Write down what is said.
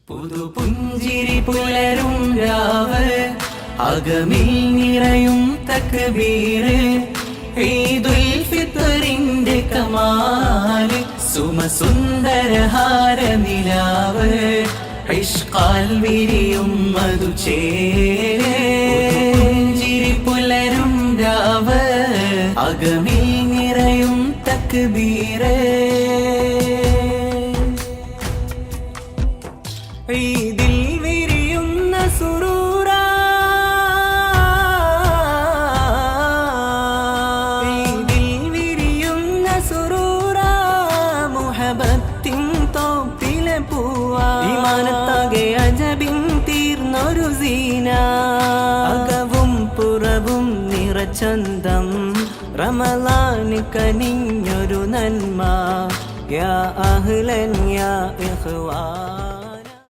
പുതുപുഞ്ചിരി പുലരും രാവ് അകമിൽ നിറയും തക്ബീറ് ഈദുൽ ഫിത്റിന്റെ കമാല് സുമസുന്ദരഹാര നിലാവ് ഇഷ്കാൽ വിരിയും മധുചേര് പുതുപുഞ്ചിരി പുലരും രാവ് അകമിൽ നിറയും തക്ബീറ് ഈദിൽ വിരിയുന്ന സുറൂറാ ഈദിൽ വിരിയുന്ന സുറൂറാ മുഹബത്തിൻ തോപ്പിലെ പൂവാ ഈമാനത്താകെ അജബിൻ തീർന്നൊരു സീന അകവും പുറവും നിറച്ചന്തം റമളാന് കനിഞ്ഞൊരു നന്മ യാ അഹ്ലൻ യാ ഇഖ്വാൻ